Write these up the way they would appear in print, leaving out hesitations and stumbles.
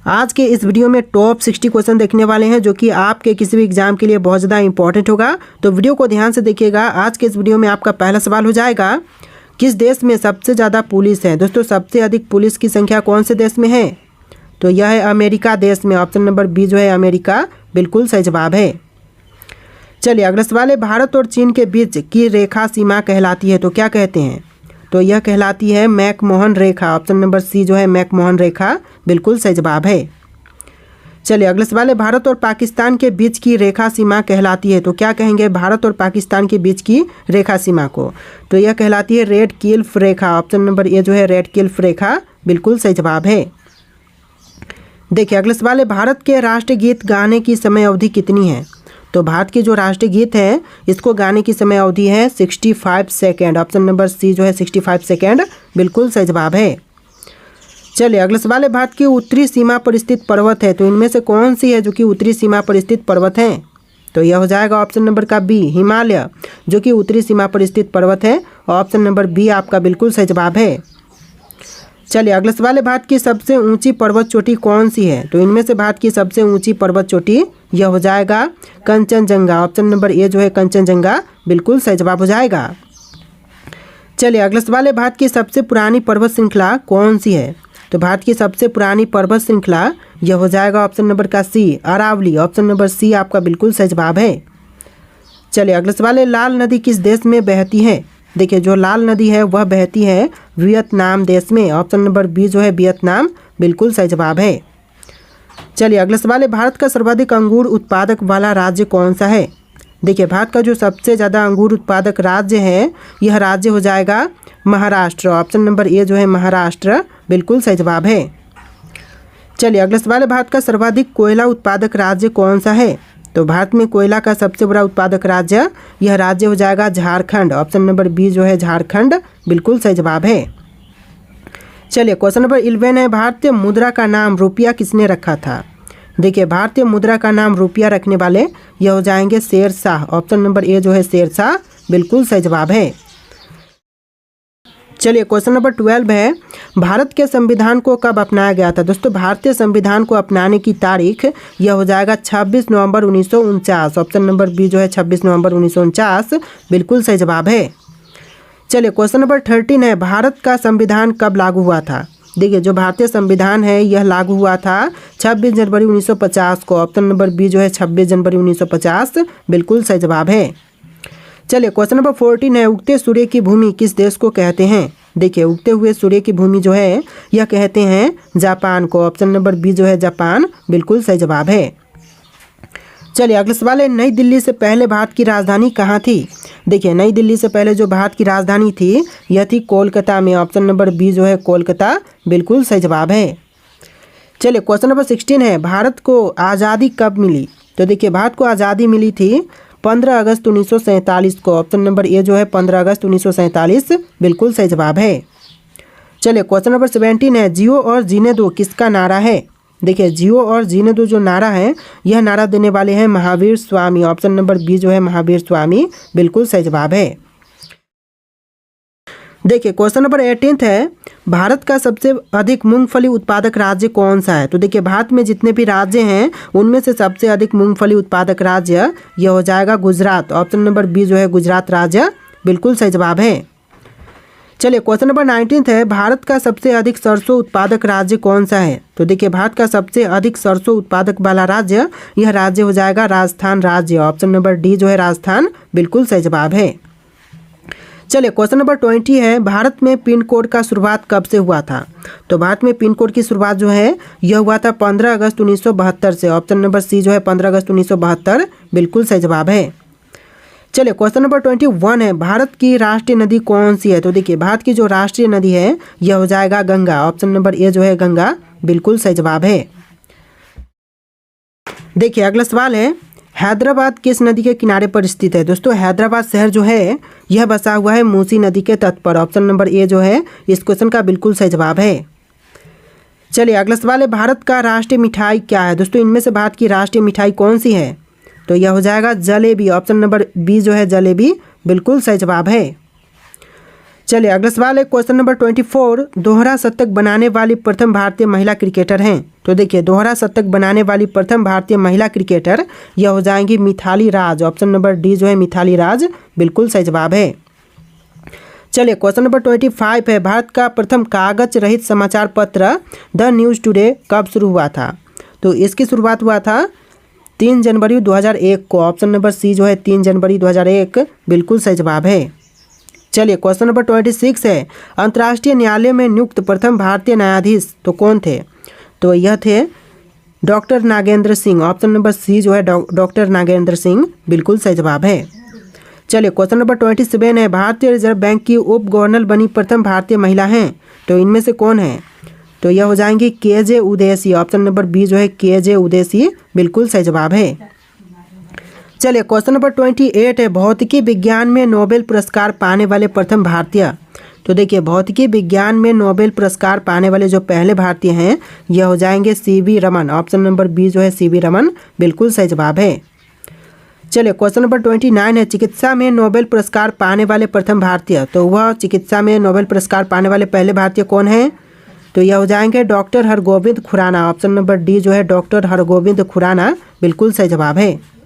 आज के इस वीडियो में टॉप 60 क्वेश्चन देखने वाले हैं जो कि आपके किसी भी एग्जाम के लिए बहुत ज़्यादा इंपॉर्टेंट होगा। तो वीडियो को ध्यान से देखिएगा। आज के इस वीडियो में आपका पहला सवाल हो जाएगा, किस देश में सबसे ज़्यादा पुलिस है। दोस्तों, सबसे अधिक पुलिस की संख्या कौन से देश में है? तो यह है अमेरिका देश में। ऑप्शन नंबर बी जो है अमेरिका बिल्कुल सही जवाब है। चलिए अगला सवाल है, भारत और चीन के बीच की रेखा सीमा कहलाती है तो क्या कहते हैं? तो यह कहलाती है मैकमोहन रेखा। ऑप्शन नंबर सी जो है मैकमोहन रेखा बिल्कुल सही जवाब है। चलिए अगला सवाल है, भारत और पाकिस्तान के बीच की रेखा सीमा कहलाती है तो क्या कहेंगे भारत और पाकिस्तान के बीच की रेखा सीमा को? तो यह कहलाती है red Cliff Rekha. Option number A जो है रेड क्लिफ रेखा बिल्कुल सही जवाब है। देखिए अगला सवाल है, भारत के राष्ट्रीय गीत गाने की समय अवधि कितनी है? तो भारत की जो राष्ट्रीय गीत है इसको गाने की समय अवधि है 65 सेकेंड। ऑप्शन नंबर सी जो है 65 सेकेंड बिल्कुल सही जवाब है। चलिए अगला सवाल है, भारत की उत्तरी सीमा पर स्थित पर्वत है तो इनमें से कौन सी है जो कि उत्तरी सीमा पर स्थित पर्वत है? तो यह हो जाएगा ऑप्शन नंबर का बी हिमालय, जो कि उत्तरी सीमा पर स्थित पर्वत है। ऑप्शन नंबर बी आपका बिल्कुल सही जवाब है। चलिए अगला सवाल है, भारत की सबसे ऊंची पर्वत चोटी कौन सी है? तो इनमें से भारत की सबसे ऊंची पर्वत चोटी यह हो जाएगा कंचनजंगा। ऑप्शन नंबर ए जो है कंचनजंगा बिल्कुल सही जवाब हो जाएगा। चलिए अगला सवाल है, भारत की सबसे पुरानी पर्वत श्रृंखला कौन सी है? तो भारत की सबसे पुरानी पर्वत श्रृंखला यह हो जाएगा ऑप्शन नंबर का सी अरावली। ऑप्शन नंबर सी आपका बिल्कुल सही जवाब है। चलिए अगला सवाल है, लाल नदी किस देश में बहती है? देखिए जो लाल नदी है वह बहती है वियतनाम देश में। ऑप्शन नंबर बी जो है वियतनाम बिल्कुल सही जवाब है। चलिए अगला सवाल है, भारत का सर्वाधिक अंगूर उत्पादक वाला राज्य कौन सा है? देखिए भारत का जो सबसे ज़्यादा अंगूर उत्पादक राज्य है यह राज्य हो जाएगा महाराष्ट्र। ऑप्शन नंबर ए जो है महाराष्ट्र बिल्कुल सही जवाब है। चलिए अगला सवाल है, भारत का सर्वाधिक कोयला उत्पादक राज्य कौन सा है? तो भारत में कोयला का सबसे बड़ा उत्पादक राज्य यह राज्य हो जाएगा झारखंड। ऑप्शन नंबर बी जो है झारखंड बिल्कुल सही जवाब है। चलिए क्वेश्चन नंबर 11 है, भारतीय मुद्रा का नाम रुपया किसने रखा था? देखिए भारतीय मुद्रा का नाम रुपया रखने वाले यह हो जाएंगे Sher Shah. Option number A जो है शेर शाह बिल्कुल सही जवाब है। चलिए क्वेश्चन नंबर 12 है, भारत के संविधान को कब अपनाया गया था? दोस्तों भारतीय संविधान को अपनाने की तारीख यह हो जाएगा 26 नवंबर 1949। ऑप्शन नंबर बी जो है 26 नवंबर 1949 बिल्कुल सही जवाब है। चलिए क्वेश्चन नंबर 13 है, भारत का संविधान कब लागू हुआ था? देखिए जो भारतीय संविधान है यह लागू हुआ था 26 जनवरी 1950 को। ऑप्शन नंबर बी जो है 26 जनवरी 1950 बिल्कुल सही जवाब है। चलिए क्वेश्चन नंबर 14 है, उगते सूर्य की भूमि किस देश को कहते हैं? देखिए उगते हुए सूर्य की भूमि जो है यह कहते हैं जापान को। ऑप्शन नंबर बी जो है जापान बिल्कुल सही जवाब है। चलिए अगला सवाल है, नई दिल्ली से पहले भारत की राजधानी कहाँ थी? देखिए नई दिल्ली से पहले जो भारत की राजधानी थी यह थी कोलकाता में। ऑप्शन नंबर बी जो है कोलकाता बिल्कुल सही जवाब है। चलिए क्वेश्चन नंबर 16 है, भारत को आज़ादी कब मिली? तो देखिए भारत को आज़ादी मिली थी 15 अगस्त 1947 को। ऑप्शन नंबर ए जो है 15 अगस्त 1947 बिल्कुल सही जवाब है। चलिए क्वेश्चन नंबर 17 है, जियो और जीने दो किसका नारा है? देखिए जियो और जीने दो जो नारा है यह नारा देने वाले हैं Mahavir Swami. Option number B जो है महावीर स्वामी बिल्कुल सही जवाब है। देखिए क्वेश्चन नंबर 18 है, भारत का सबसे अधिक मूंगफली उत्पादक राज्य कौन सा है? तो देखिए भारत में जितने भी राज्य हैं उनमें से सबसे अधिक मूंगफली उत्पादक राज्य यह हो जाएगा गुजरात। ऑप्शन नंबर बी जो है गुजरात राज्य बिल्कुल सही जवाब है। चलिए क्वेश्चन नंबर 19 है, भारत का सबसे अधिक सरसों उत्पादक राज्य कौन सा है? तो देखिए भारत का सबसे अधिक सरसों उत्पादक वाला राज्य यह राज्य हो जाएगा राजस्थान राज्य। ऑप्शन नंबर डी जो है राजस्थान बिल्कुल सही जवाब है। चलिए क्वेश्चन नंबर 20 है, भारत में पिन कोड का शुरुआत कब से हुआ था? तो भारत में पिन कोड की शुरुआत जो है यह हुआ था 15 अगस्त 1972 से। ऑप्शन नंबर सी जो है 15 अगस्त 1972 बिल्कुल सही जवाब है। चलिए क्वेश्चन नंबर 21 है, भारत की राष्ट्रीय नदी कौन सी है? तो देखिए भारत की जो राष्ट्रीय नदी है यह हो जाएगा गंगा। ऑप्शन नंबर ए जो है गंगा बिल्कुल सही जवाब है। देखिए अगला सवाल है, हैदराबाद किस नदी के किनारे पर स्थित है? दोस्तों हैदराबाद शहर जो है यह बसा हुआ है मूसी नदी के तट पर। ऑप्शन नंबर ए जो है इस क्वेश्चन का बिल्कुल सही जवाब है। चलिए अगला सवाल है, भारत का राष्ट्रीय मिठाई क्या है? दोस्तों इनमें से भारत की राष्ट्रीय मिठाई कौन सी है? तो यह हो जाएगा जलेबी। ऑप्शन नंबर बी जो है जलेबी बिल्कुल सही जवाब है। चलिए अगला सवाल है क्वेश्चन नंबर 24। दोहरा शतक बनाने वाली प्रथम भारतीय महिला क्रिकेटर हैं। तो देखिए दोहरा शतक बनाने वाली प्रथम भारतीय महिला क्रिकेटर यह हो जाएंगी Mithali Raj. Option number D जो है मिथाली राज बिल्कुल सही जवाब है। चलिए क्वेश्चन नंबर 25 है। भारत का प्रथम कागज रहित समाचार पत्र द न्यूज़ टुडे कब शुरू हुआ था। तो इसकी शुरुआत हुआ था 3 जनवरी 2001 को। ऑप्शन नंबर सी जो है 3 जनवरी 2001 बिल्कुल सही जवाब है। चलिए क्वेश्चन नंबर 26 है। अंतर्राष्ट्रीय न्यायालय में नियुक्त प्रथम भारतीय न्यायाधीश तो कौन थे। तो यह थे doctor Nagendra Singh. Option number C जो है डॉक्टर नागेंद्र सिंह बिल्कुल सही जवाब है। चलिए क्वेश्चन नंबर 27 है। भारतीय रिजर्व बैंक की उप गवर्नर बनी प्रथम भारतीय महिला हैं। तो इनमें से कौन है। तो यह हो जाएंगी के.जे. उदेसी। ऑप्शन नंबर बी जो है के.जे. उदेसी बिल्कुल सही जवाब है। चलिए क्वेश्चन नंबर 28 है। भौतिकी विज्ञान में नोबेल पुरस्कार पाने वाले प्रथम भारतीय। तो देखिए भौतिकी विज्ञान में नोबेल पुरस्कार पाने वाले जो पहले भारतीय हैं यह हो जाएंगे C V. Raman. Option number B जो है सी.वी. रमन बिल्कुल सही जवाब है। चलिए क्वेश्चन नंबर 29 है। चिकित्सा में नोबेल पुरस्कार पाने वाले प्रथम भारतीय। तो वह चिकित्सा में नोबेल पुरस्कार पाने वाले पहले भारतीय कौन हैं। तो यह हो जाएंगे doctor Hargobind Khorana. Option number D जो है डॉक्टर हरगोविंद खुराना बिल्कुल सही जवाब है।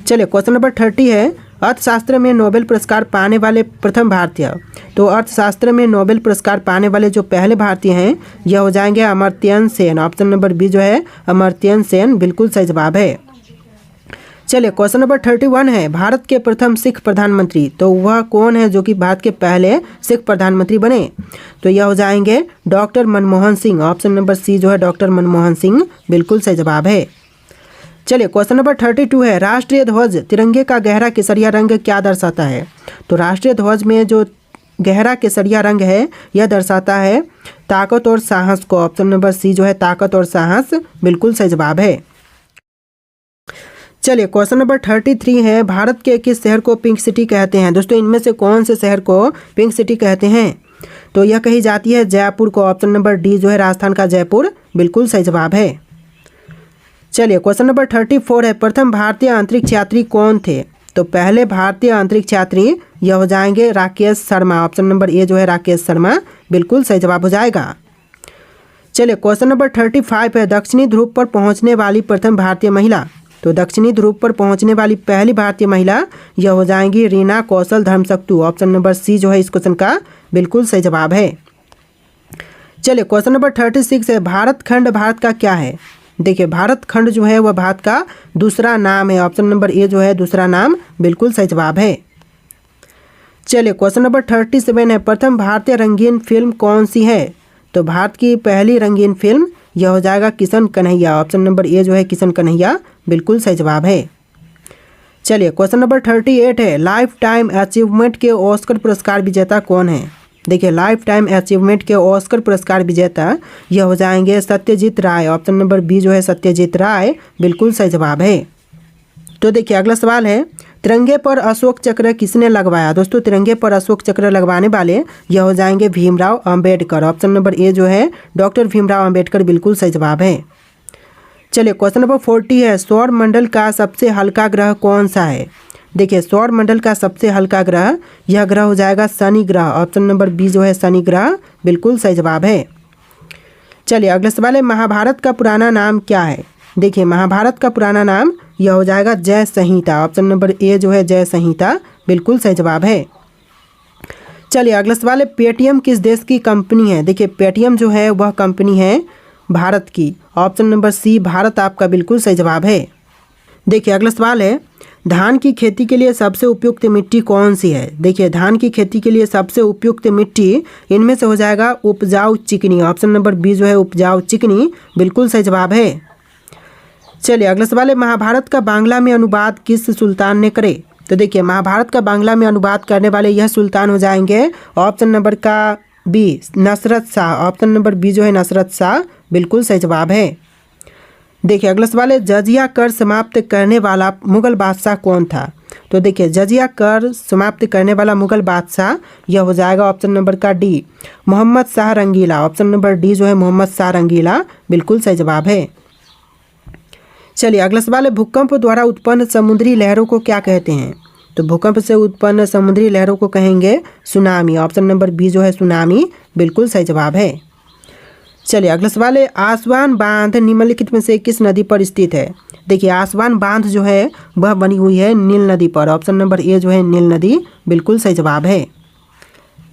चलिए क्वेश्चन नंबर 30 है। अर्थशास्त्र में नोबेल पुरस्कार पाने वाले प्रथम भारतीय। तो अर्थशास्त्र में नोबेल पुरस्कार पाने वाले जो पहले भारतीय हैं यह हो जाएंगे Amartya Sen. Option number B जो है अमर्त्य सेन बिल्कुल सही जवाब है। चलिए क्वेश्चन नंबर 31 है। भारत के प्रथम सिख प्रधानमंत्री। तो वह कौन है जो कि भारत के पहले सिख प्रधानमंत्री बने। तो यह हो जाएंगे doctor Manmohan Singh. Option number C जो है डॉक्टर मनमोहन सिंह बिल्कुल सही जवाब है। चलिए क्वेश्चन नंबर 32 है। राष्ट्रीय ध्वज तिरंगे का गहरा केसरिया रंग क्या दर्शाता है। तो राष्ट्रीय ध्वज में जो गहरा केसरिया रंग है यह दर्शाता है ताकत और साहस को। ऑप्शन नंबर सी जो है ताकत और साहस बिल्कुल सही जवाब है। चलिए क्वेश्चन नंबर 33 है। भारत के किस शहर को पिंक सिटी कहते हैं। दोस्तों इनमें से कौन से शहर को पिंक सिटी कहते हैं। तो यह कही जाती है जयपुर को। ऑप्शन नंबर डी जो है राजस्थान का जयपुर बिल्कुल सही जवाब है। चलिए क्वेश्चन नंबर 34 है। प्रथम भारतीय अंतरिक्ष यात्री कौन थे। तो पहले भारतीय अंतरिक्ष यात्री यह हो जाएंगे Rakesh Sharma. Option number A जो है राकेश शर्मा बिल्कुल सही जवाब हो जाएगा। चलिए क्वेश्चन नंबर 35 है। दक्षिणी ध्रुव पर पहुंचने वाली प्रथम भारतीय महिला। तो दक्षिणी ध्रुव पर पहुंचने वाली पहली भारतीय महिला यह हो जाएंगी रीना कौशल धर्मशक्तु। ऑप्शन नंबर सी जो है इस क्वेश्चन का बिल्कुल सही जवाब है। चलिए क्वेश्चन नंबर 36 है। भारत खंड भारत का क्या है। देखिए भारत खंड जो है वह भारत का दूसरा नाम है। ऑप्शन नंबर ए जो है दूसरा नाम बिल्कुल सही जवाब है। चलिए क्वेश्चन नंबर 37 है। प्रथम भारतीय रंगीन फिल्म कौन सी है। तो भारत की पहली रंगीन फिल्म यह हो जाएगा Kishan Kanhaiya. Option number A जो है किशन कन्हैया बिल्कुल सही जवाब है। चलिए क्वेश्चन नंबर 38 है। लाइफ टाइम अचीवमेंट के ऑस्कर पुरस्कार विजेता कौन है। देखिए लाइफ टाइम अचीवमेंट के ऑस्कर पुरस्कार विजेता यह हो जाएंगे सत्यजीत राय। ऑप्शन नंबर बी जो है सत्यजीत राय बिल्कुल सही जवाब है। तो देखिए अगला सवाल है। तिरंगे पर अशोक चक्र किसने लगवाया। दोस्तों तिरंगे पर अशोक चक्र लगवाने वाले यह हो जाएंगे Bhimrao Ambedkar. Option number A जो है डॉक्टर भीमराव अंबेडकर बिल्कुल सही जवाब है। चलिए क्वेश्चन नंबर 40 है। सौर मंडल का सबसे हल्का ग्रह कौन सा है। देखिए सौर मंडल का सबसे हल्का ग्रह यह ग्रह हो जाएगा शनि ग्रह। ऑप्शन नंबर बी जो है शनि ग्रह बिल्कुल सही जवाब है। चलिए अगला सवाल है। महाभारत का पुराना नाम क्या है। देखिए महाभारत का पुराना नाम यह हो जाएगा जय संहिता। ऑप्शन नंबर ए जो है जय संहिता बिल्कुल सही जवाब है। चलिए अगला सवाल है। पेटीएम किस देश की कंपनी है। देखिए पेटीएम जो है वह कंपनी है भारत की। ऑप्शन नंबर सी भारत आपका बिल्कुल सही जवाब है। देखिए अगला सवाल है। धान की खेती के लिए सबसे उपयुक्त मिट्टी कौन सी है। देखिए धान की खेती के लिए सबसे उपयुक्त मिट्टी इनमें से हो जाएगा उपजाऊ चिकनी। ऑप्शन नंबर बी जो है उपजाऊ चिकनी बिल्कुल सही जवाब है। चलिए अगला सवाल है। महाभारत का बांग्ला में अनुवाद किस सुल्तान ने करे। तो देखिए महाभारत का बांग्ला में अनुवाद करने वाले यह सुल्तान हो जाएंगे ऑप्शन नंबर का B Nasrat Shah. Option number B जो है नसरत शाह बिल्कुल सही जवाब है। देखिए अगला सवाल है। जजिया कर समाप्त करने वाला मुगल बादशाह कौन था। तो देखिए जजिया कर समाप्त करने वाला मुगल बादशाह यह हो जाएगा ऑप्शन नंबर का डी मोहम्मद शाह रंगीला। ऑप्शन नंबर डी जो है मोहम्मद शाह रंगीला बिल्कुल सही जवाब है। चलिए अगला सवाल है। भूकंप द्वारा उत्पन्न समुद्री लहरों को क्या कहते हैं। तो भूकंप से उत्पन्न समुद्री लहरों को कहेंगे सुनामी। ऑप्शन नंबर बी जो है सुनामी बिल्कुल सही जवाब है। चलिए अगला सवाल है, आसवान बांध निम्नलिखित में से किस नदी पर स्थित है? देखिए आसवान बांध जो है वह बनी हुई है नील नदी पर। ऑप्शन नंबर ए जो है नील नदी बिल्कुल सही जवाब है।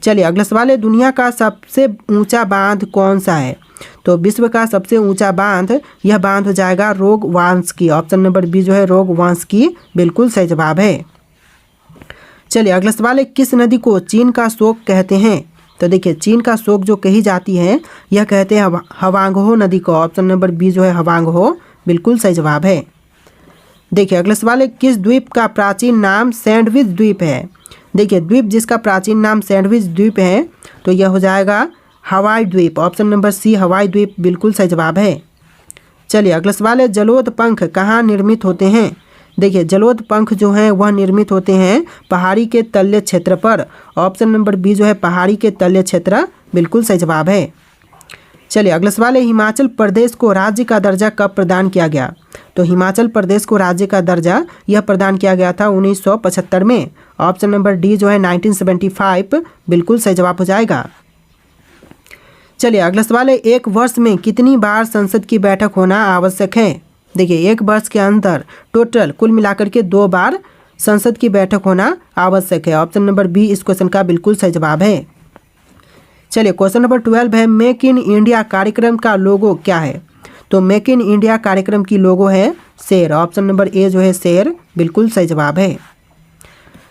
चलिए अगला सवाल है, दुनिया का सबसे ऊंचा बांध कौन सा है? तो विश्व का सबसे ऊंचा बांध यह बांध हो जाएगा रोगवांस्की। ऑप्शन नंबर बी जो है रोगवांस्की बिल्कुल सही जवाब है। चलिए अगला सवाल है, किस नदी को चीन का शोक कहते हैं? तो देखिए चीन का शोक जो कही जाती है यह कहते हैं हवांगहो नदी को। ऑप्शन नंबर बी जो है हवांगहो बिल्कुल सही जवाब है। देखिए अगला सवाल है, किस द्वीप का प्राचीन नाम सैंडविच द्वीप है? देखिए द्वीप जिसका प्राचीन नाम सैंडविच द्वीप है तो यह हो जाएगा हवाई द्वीप। ऑप्शन नंबर सी हवाई द्वीप बिल्कुल सही जवाब है। चलिए अगला सवाल है, जलोद पंख कहाँ निर्मित होते हैं? देखिए जलोद पंख जो हैं वह निर्मित होते हैं पहाड़ी के तल्य क्षेत्र पर। ऑप्शन नंबर बी जो है पहाड़ी के तल्य क्षेत्र बिल्कुल सही जवाब है। चलिए अगला सवाल है, हिमाचल प्रदेश को राज्य का दर्जा कब प्रदान किया गया? तो हिमाचल प्रदेश को राज्य का दर्जा यह प्रदान किया गया था 1975 में। ऑप्शन नंबर डी जो है 1975 बिल्कुल सही जवाब हो जाएगा। चलिए अगला सवाल है, एक वर्ष में कितनी बार संसद की बैठक होना आवश्यक है? देखिए एक वर्ष के अंदर टोटल कुल मिलाकर के 2 बार संसद की बैठक होना आवश्यक है। ऑप्शन नंबर बी इस क्वेश्चन का बिल्कुल सही जवाब है। चलिए क्वेश्चन नंबर 12 है, मेक इन इंडिया कार्यक्रम का लोगो क्या है? तो मेक इन इंडिया कार्यक्रम की लोगो है शेर। ऑप्शन नंबर ए जो है शेर बिल्कुल सही जवाब है।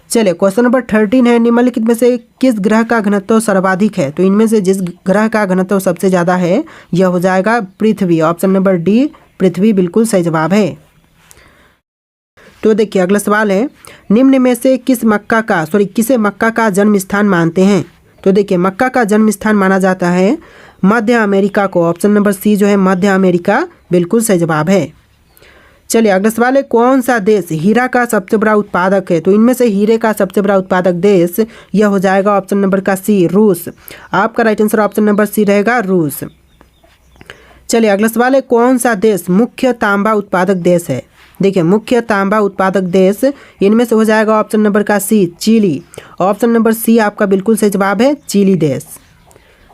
चलिए क्वेश्चन नंबर 13 है, निम्नलिखित में से किस ग्रह का घनत्व सर्वाधिक है? तो इनमें से जिस ग्रह का घनत्व सबसे ज़्यादा है यह हो जाएगा पृथ्वी। ऑप्शन नंबर डी पृथ्वी बिल्कुल सही जवाब है। तो देखिए अगला सवाल है, निम्न में से किसे मक्का का जन्म स्थान मानते हैं? तो देखिए मक्का का जन्म स्थान माना जाता है मध्य अमेरिका को। ऑप्शन नंबर सी जो है मध्य अमेरिका बिल्कुल सही जवाब है। चलिए अगला सवाल है, कौन सा देश हीरा का सबसे बड़ा उत्पादक है? तो इनमें से हीरे का सबसे बड़ा उत्पादक देश यह हो जाएगा ऑप्शन नंबर का सी रूस। आपका right answer option number C रहेगा रूस। चलिए अगला सवाल है, कौन सा देश मुख्य तांबा उत्पादक देश है? देखिए मुख्य तांबा उत्पादक देश इनमें से हो जाएगा ऑप्शन नंबर का सी चिली। ऑप्शन नंबर सी आपका बिल्कुल सही जवाब है चिली देश।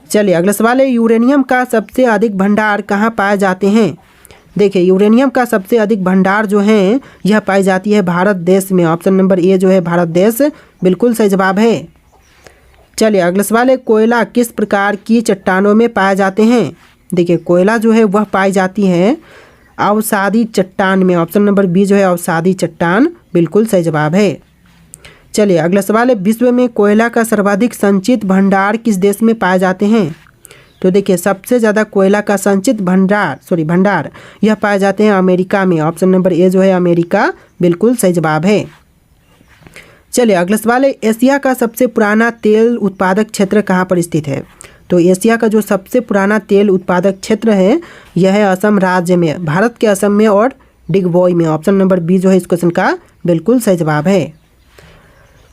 चलिए अगला सवाल है, यूरेनियम का सबसे अधिक भंडार कहाँ पाए जाते हैं? देखिए यूरेनियम का सबसे अधिक भंडार जो है यह पाई जाती है भारत देश में। ऑप्शन नंबर ए जो है भारत देश बिल्कुल सही जवाब है। चलिए अगला सवाल है, कोयला किस प्रकार की चट्टानों में पाए जाते हैं? देखिए कोयला जो है वह पाई जाती है अवसादी चट्टान में। ऑप्शन नंबर बी जो है अवसादी चट्टान बिल्कुल सही जवाब है। चलिए अगला सवाल है, विश्व में कोयला का सर्वाधिक संचित भंडार किस देश में पाए जाते हैं? तो देखिए सबसे ज़्यादा कोयला का संचित भंडार यह पाए जाते हैं अमेरिका में। ऑप्शन नंबर ए जो है अमेरिका बिल्कुल सही जवाब है। चलिए अगला सवाल है, एशिया का सबसे पुराना तेल उत्पादक क्षेत्र कहाँ पर स्थित है? तो एशिया का जो सबसे पुराना तेल उत्पादक क्षेत्र है यह है असम राज्य में, भारत के असम में और डिगबोई में। ऑप्शन नंबर बी जो है इस क्वेश्चन का बिल्कुल सही जवाब है।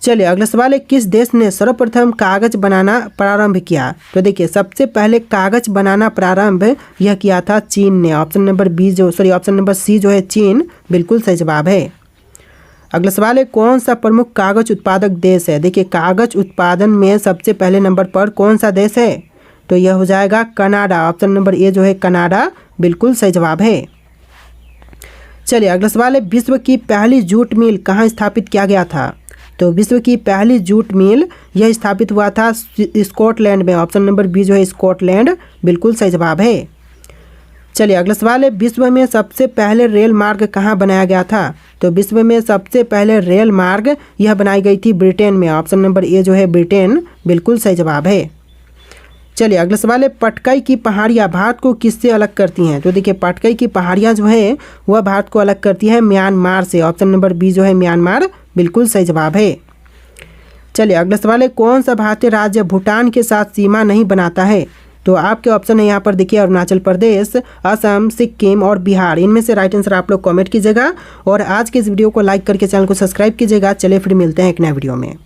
चलिए अगला सवाल है, किस देश ने सर्वप्रथम कागज बनाना प्रारंभ किया? तो देखिए सबसे पहले कागज बनाना प्रारंभ यह किया था चीन ने। ऑप्शन नंबर सी जो है चीन बिल्कुल सही जवाब है। अगला सवाल है, कौन सा प्रमुख कागज उत्पादक देश है? देखिए कागज उत्पादन में सबसे पहले नंबर पर कौन सा देश है? तो यह हो जाएगा कनाडा। ऑप्शन नंबर ए जो है कनाडा बिल्कुल सही जवाब है। चलिए अगला सवाल है, विश्व की पहली जूट मिल कहाँ स्थापित किया गया था? तो विश्व की पहली जूट मिल यह स्थापित हुआ था स्कॉटलैंड में। ऑप्शन नंबर बी जो है स्कॉटलैंड बिल्कुल सही जवाब है। चलिए अगला सवाल है, विश्व में सबसे पहले रेल मार्ग कहाँ बनाया गया था? तो विश्व में सबसे पहले रेल मार्ग यह बनाई गई थी ब्रिटेन में। ऑप्शन नंबर ए जो है ब्रिटेन बिल्कुल सही जवाब है। चलिए अगला सवाल है, पटकाई की पहाड़ियाँ भारत को किससे अलग करती हैं? तो देखिए पटकाई की पहाड़ियाँ जो है वह भारत को अलग करती है म्यांमार से। ऑप्शन नंबर बी जो है म्यांमार बिल्कुल सही जवाब है। चलिए अगला सवाल है, कौन सा भारतीय राज्य भूटान के साथ सीमा नहीं बनाता है? तो आपके ऑप्शन है यहाँ पर देखिए अरुणाचल प्रदेश, असम, सिक्किम और बिहार। इनमें से राइट आंसर आप लोग कमेंट कीजिएगा और आज के इस वीडियो को लाइक करके चैनल को सब्सक्राइब कीजिएगा। चलिए फिर मिलते हैं एक नए वीडियो में।